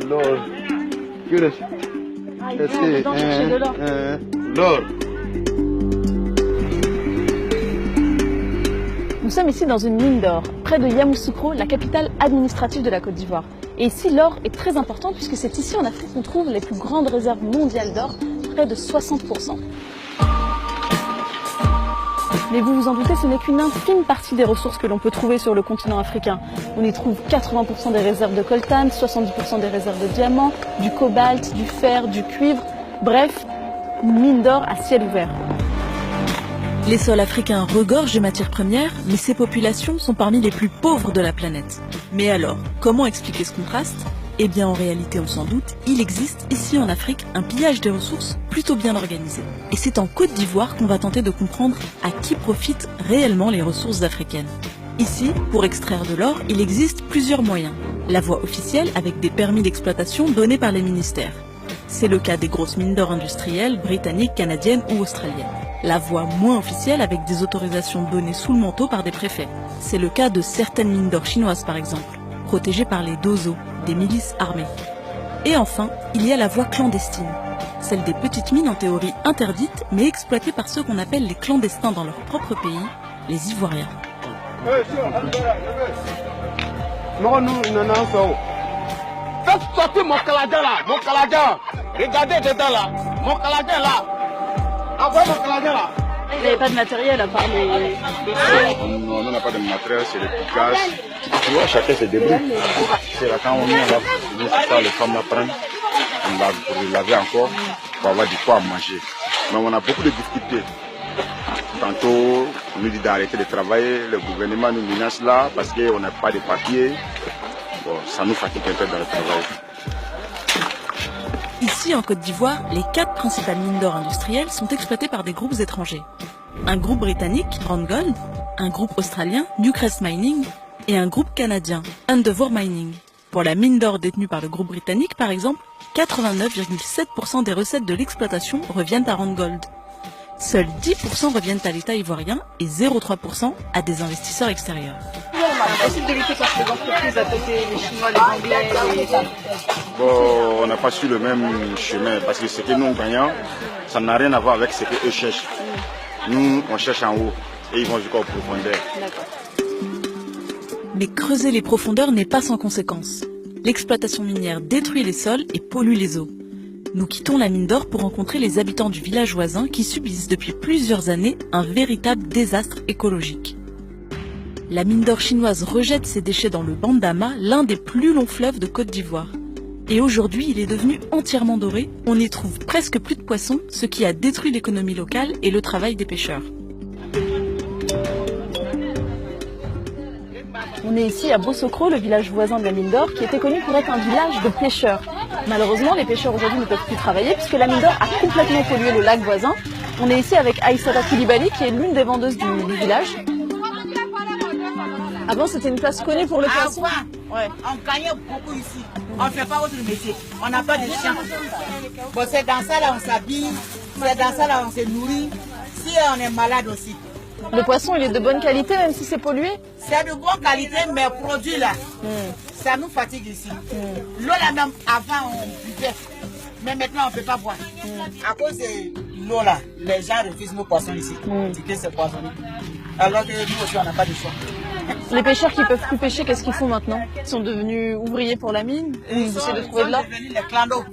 L'or. L'or. Nous sommes ici dans une mine d'or, près de Yamoussoukro, la capitale administrative de la Côte d'Ivoire. Et ici, l'or est très important puisque c'est ici en Afrique qu'on trouve les plus grandes réserves mondiales d'or, près de 60%. Mais vous vous en doutez, ce n'est qu'une infime partie des ressources que l'on peut trouver sur le continent africain. On y trouve 80% des réserves de coltan, 70% des réserves de diamants, du cobalt, du fer, du cuivre, bref, une mine d'or à ciel ouvert. Les sols africains regorgent de matières premières, mais ces populations sont parmi les plus pauvres de la planète. Mais alors, comment expliquer ce contraste ? Eh bien, en réalité, on s'en doute, il existe ici en Afrique un pillage des ressources plutôt bien organisé. Et c'est en Côte d'Ivoire qu'on va tenter de comprendre à qui profitent réellement les ressources africaines. Ici, pour extraire de l'or, il existe plusieurs moyens. La voie officielle avec des permis d'exploitation donnés par les ministères. C'est le cas des grosses mines d'or industrielles, britanniques, canadiennes ou australiennes. La voie moins officielle avec des autorisations données sous le manteau par des préfets. C'est le cas de certaines mines d'or chinoises par exemple, protégées par les dozo, des milices armées. Et enfin, il y a la voie clandestine, celle des petites mines en théorie interdites mais exploitées par ceux qu'on appelle les clandestins dans leur propre pays, les Ivoiriens. Faites sortir mon caladin là, mon caladin. Regardez dedans là, mon caladin là. Envoyez mon caladin là. Il n'y avait pas de matériel à part les... Non, on n'a pas de matériel, c'est le gaz. Tu vois, chacun se débrouille. C'est là quand on vient là, ça, les femmes la prennent, on lave pour les laver encore, pour avoir du quoi à manger. Mais on a beaucoup de difficultés. Tantôt, on nous dit d'arrêter de travailler, le gouvernement nous menace là parce qu'on n'a pas de papiers. Bon, ça nous fatigue un peu dans le travail. Ici, en Côte d'Ivoire, les 4 principales mines d'or industrielles sont exploitées par des groupes étrangers. Un groupe britannique, Randgold, un groupe australien, Newcrest Mining, et un groupe canadien, Endeavour Mining. Pour la mine d'or détenue par le groupe britannique, par exemple, 89,7% des recettes de l'exploitation reviennent à Randgold. Seuls 10% reviennent à l'État ivoirien et 0,3% à des investisseurs extérieurs. Possible de lutter contre les entreprises à côté, les Chinois, les Anglais, Bon, on n'a pas su le même chemin parce que ce que nous gagnons, ça n'a rien à voir avec ce qu'eux cherchent. Nous, on cherche en haut et ils vont jusqu'en profondeur. Mais creuser les profondeurs n'est pas sans conséquences. L'exploitation minière détruit les sols et pollue les eaux. Nous quittons la mine d'or pour rencontrer les habitants du village voisin qui subissent depuis plusieurs années un véritable désastre écologique. La mine d'or chinoise rejette ses déchets dans le Bandama, l'un des plus longs fleuves de Côte d'Ivoire. Et aujourd'hui, il est devenu entièrement doré. On n'y trouve presque plus de poissons, ce qui a détruit l'économie locale et le travail des pêcheurs. On est ici à Bossokro, le village voisin de la mine d'or, qui était connu pour être un village de pêcheurs. Malheureusement, les pêcheurs aujourd'hui ne peuvent plus travailler puisque la mine d'or a complètement pollué le lac voisin. On est ici avec Aïssata Koulibaly, qui est l'une des vendeuses du village. Avant, c'était une place connue pour le poisson. Ouais. On gagnait beaucoup ici. On ne fait pas autre métier. On n'a pas de champs. Bon, c'est dans ça là on s'habille. C'est dans ça là on se nourrit. Si on est malade aussi. Le poisson, il est de bonne qualité, même si c'est pollué? C'est de bonne qualité, mais produit là, ça nous fatigue ici. L'eau là même, avant on buvait. Mais maintenant on ne peut pas boire. À cause de l'eau là, les gens refusent nos poissons ici. C'est poissonné. Alors que nous aussi on n'a pas de choix. Les pêcheurs qui peuvent plus pêcher, qu'est-ce qu'ils font maintenant? Ils sont devenus ouvriers pour la mine? Ils essaient de trouver de l'or? Ils sont devenus les clandos.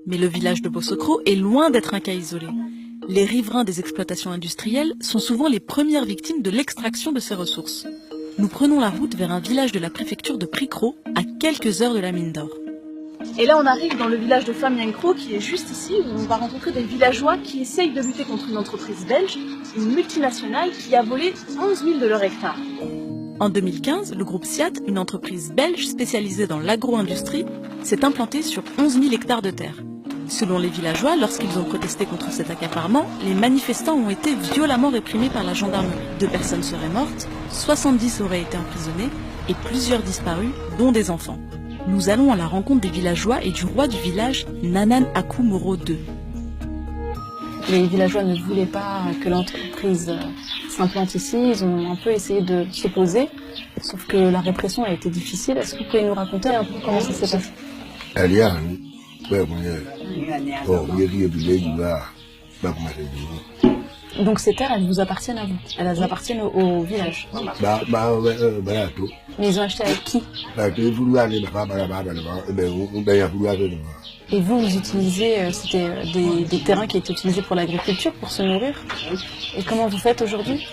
Mais le village de Bossokro est loin d'être un cas isolé. Les riverains des exploitations industrielles sont souvent les premières victimes de l'extraction de ces ressources. Nous prenons la route vers un village de la préfecture de Prikro, à quelques heures de la mine d'or. Et là, on arrive dans le village de Famyankro, qui est juste ici, où on va rencontrer des villageois qui essayent de lutter contre une entreprise belge, une multinationale qui a volé 11 000 de leurs hectares. En 2015, le groupe SIAT, une entreprise belge spécialisée dans l'agro-industrie, s'est implanté sur 11 000 hectares de terre. Selon les villageois, lorsqu'ils ont protesté contre cet accaparement, les manifestants ont été violemment réprimés par la gendarmerie. 2 personnes seraient mortes, 70 auraient été emprisonnées et plusieurs disparus, dont des enfants. Nous allons à la rencontre des villageois et du roi du village, Nanan Akou Moro II. Les villageois ne voulaient pas que l'entreprise s'implante ici. Ils ont un peu essayé de s'opposer, sauf que la répression a été difficile. Est-ce que vous pouvez nous raconter un peu comment ça s'est passé? Donc ces terres, elles vous appartiennent à vous? Elles appartiennent au village? Mais ils ont acheté avec qui? Et vous utilisez, c'était des terrains qui étaient utilisés pour l'agriculture, pour se nourrir? Et comment vous faites aujourd'hui?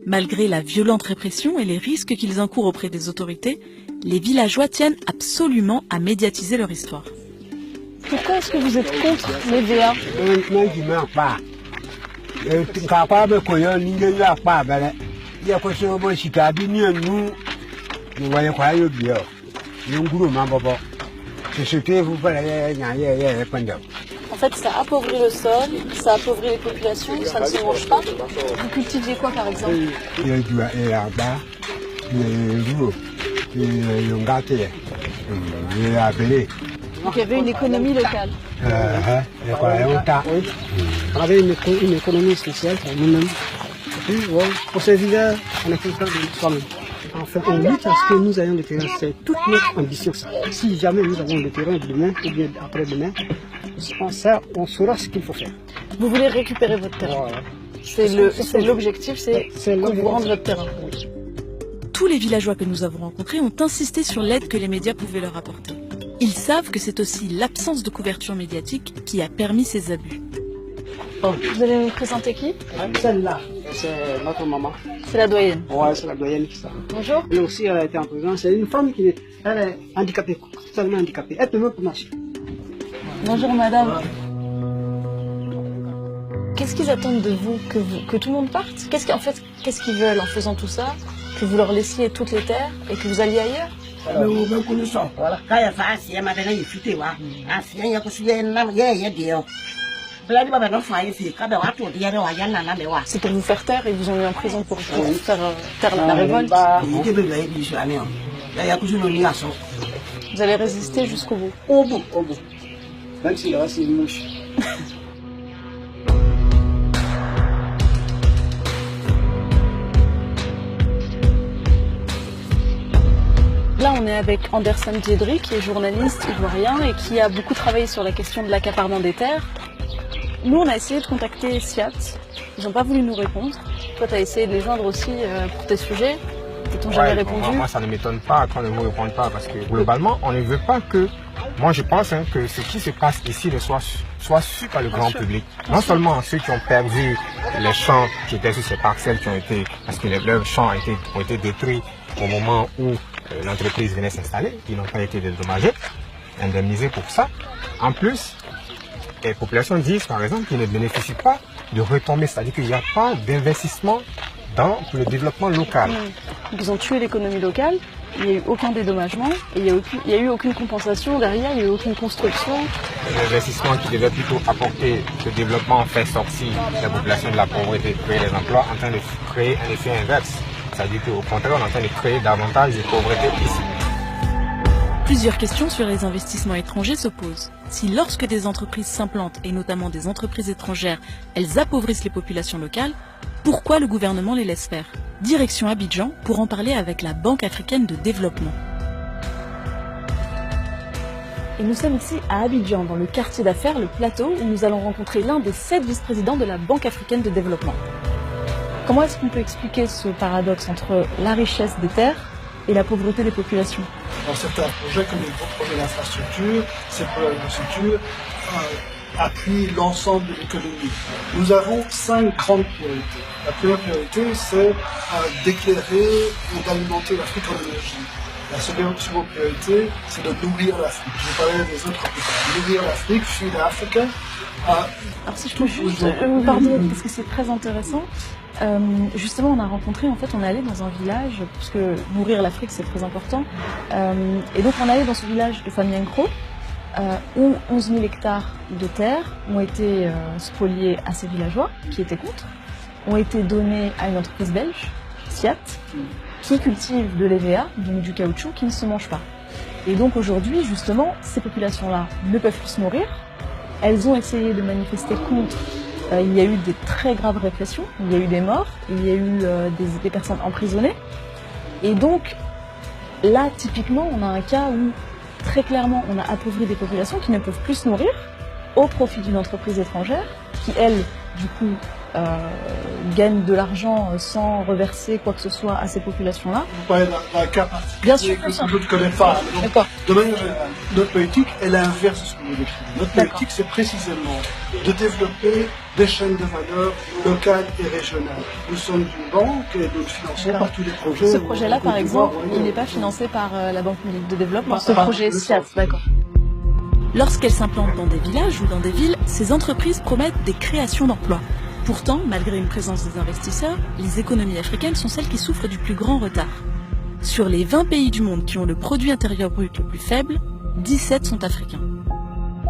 Malgré la violente répression et les risques qu'ils encourent auprès des autorités, les villageois tiennent absolument à médiatiser leur histoire. Pourquoi est-ce que vous êtes contre les VA? En fait, ça appauvrit le sol, ça appauvrit les populations, ça ne se mange pas. Vous cultiviez quoi par exemple? Donc il y avait une économie locale. On avait une économie sociale pour nous-mêmes. Pour ce village, on a fait ça de soi-même. Enfin, on lutte à ce que nous ayons le terrain. C'est toute notre ambition. Ça. Si jamais nous avons le terrain demain ou bien après-demain, on saura ce qu'il faut faire. Vous voulez récupérer votre terrain? C'est l'objectif, c'est qu'on vous rende votre terrain. Tous les villageois que nous avons rencontrés ont insisté sur l'aide que les médias pouvaient leur apporter. Ils savent que c'est aussi l'absence de couverture médiatique qui a permis ces abus. Vous allez nous présenter qui? Celle-là, c'est notre maman. C'est la doyenne? Ouais, c'est la doyenne qui ça. Bonjour. Elle aussi, elle a été en prison. C'est une femme qui est handicapée, totalement handicapée. Elle peut même pas marcher. Bonjour madame. Qu'est-ce qu'ils attendent de vous? Que tout le monde parte? Qu'est-ce qu'ils veulent en faisant tout ça? Que vous leur laissiez toutes les terres et que vous alliez ailleurs? C'est pour vous faire taire et ils vous ont mis en prison pour faire taire la révolte. Vous allez résister jusqu'au bout. Au bout. Même s'il reste une mouche. Là, on est avec Anderson Diedry, qui est journaliste ivoirien et qui a beaucoup travaillé sur la question de l'accaparement des terres. Nous, on a essayé de contacter SIAT. Ils n'ont pas voulu nous répondre. Toi, tu as essayé de les joindre aussi pour tes sujets. Ils t'ont jamais répondu. Moi, ça ne m'étonne pas qu'on ne vous réponde pas parce que globalement, on ne veut pas que... Moi, je pense que ce qui se passe ici soit su par le grand public. Non seulement ceux qui ont perdu les champs qui étaient sur ces parcelles qui ont été... Parce que leurs champs ont été détruits au moment où l'entreprise venait s'installer. Ils n'ont pas été dédommagés, indemnisés pour ça. En plus, les populations disent, par exemple, qu'ils ne bénéficient pas de retombées. C'est-à-dire qu'il n'y a pas d'investissement dans le développement local. Ils ont tué l'économie locale. Il n'y a eu aucun dédommagement et il n'y a eu aucune compensation derrière, il n'y a eu aucune construction. L'investissement qui devait plutôt apporter le développement fait sortir la population de la pauvreté, créer des emplois, en train de créer un effet inverse. C'est-à-dire qu'au contraire, on est en train de créer davantage de pauvreté ici. Plusieurs questions sur les investissements étrangers se posent. Si lorsque des entreprises s'implantent, et notamment des entreprises étrangères, elles appauvrissent les populations locales, pourquoi le gouvernement les laisse faire? Direction Abidjan pour en parler avec la Banque africaine de développement. Et nous sommes ici à Abidjan, dans le quartier d'affaires, le Plateau, où nous allons rencontrer l'un des 7 vice-présidents de la Banque africaine de développement. Comment est-ce qu'on peut expliquer ce paradoxe entre la richesse des terres et la pauvreté des populations? Dans certains projets, comme les gros projets d'infrastructure, ces projets d'infrastructure appuient l'ensemble de l'économie. Nous avons 5 grandes priorités. La première priorité, c'est d'éclairer et d'alimenter l'Afrique en énergie. La seconde priorité, c'est de nourrir l'Afrique. Je vais parler des autres plus tard. Nourrir l'Afrique, feed Africa. Alors si je peux juste pardon, parce que c'est très intéressant. Justement, on a rencontré, en fait, on est allé dans un village, parce que nourrir l'Afrique, c'est très important. Et donc, on est allé dans ce village de famille Nkro, où 11 000 hectares de terre ont été spoliés à ces villageois qui étaient contre, ont été donnés à une entreprise belge, Siat, qui cultive de l'EVA, donc du caoutchouc, qui ne se mange pas. Et donc aujourd'hui, justement, ces populations-là ne peuvent plus se nourrir. Elles ont essayé de manifester contre. Il y a eu des très graves répressions, il y a eu des morts, il y a eu des personnes emprisonnées. Et donc, là, typiquement, on a un cas où, très clairement, on a appauvri des populations qui ne peuvent plus se nourrir au profit d'une entreprise étrangère qui, elle, du coup, gagne de l'argent sans reverser quoi que ce soit à ces populations-là. Vous parlez d'un cas particulier Bien sûr, que je ne connais pas. D'accord. De manière générale, notre politique est l'inverse de ce que vous décrivez. Notre politique, c'est précisément de développer des chaînes de valeur locales et régionales. Nous sommes une banque et nous finançons par tous les projets. Ce projet-là, par exemple, il n'est pas financé par la Banque publique de développement. Ce projet SIAT, d'accord. Lorsqu'elles s'implantent dans des villages ou dans des villes, ces entreprises promettent des créations d'emplois. Pourtant, malgré une présence des investisseurs, les économies africaines sont celles qui souffrent du plus grand retard. Sur les 20 pays du monde qui ont le produit intérieur brut le plus faible, 17 sont africains.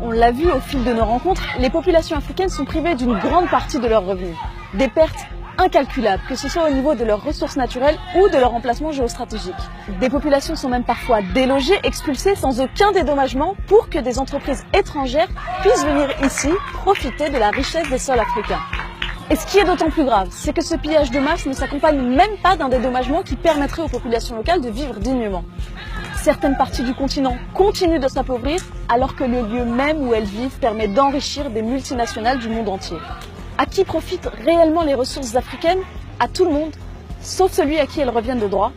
On l'a vu au fil de nos rencontres, les populations africaines sont privées d'une grande partie de leurs revenus. Des pertes incalculables, que ce soit au niveau de leurs ressources naturelles ou de leur emplacement géostratégique. Des populations sont même parfois délogées, expulsées sans aucun dédommagement pour que des entreprises étrangères puissent venir ici profiter de la richesse des sols africains. Et ce qui est d'autant plus grave, c'est que ce pillage de masse ne s'accompagne même pas d'un dédommagement qui permettrait aux populations locales de vivre dignement. Certaines parties du continent continuent de s'appauvrir alors que le lieu même où elles vivent permet d'enrichir des multinationales du monde entier. À qui profitent réellement les ressources africaines? À tout le monde, sauf celui à qui elles reviennent de droit,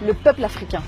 le peuple africain.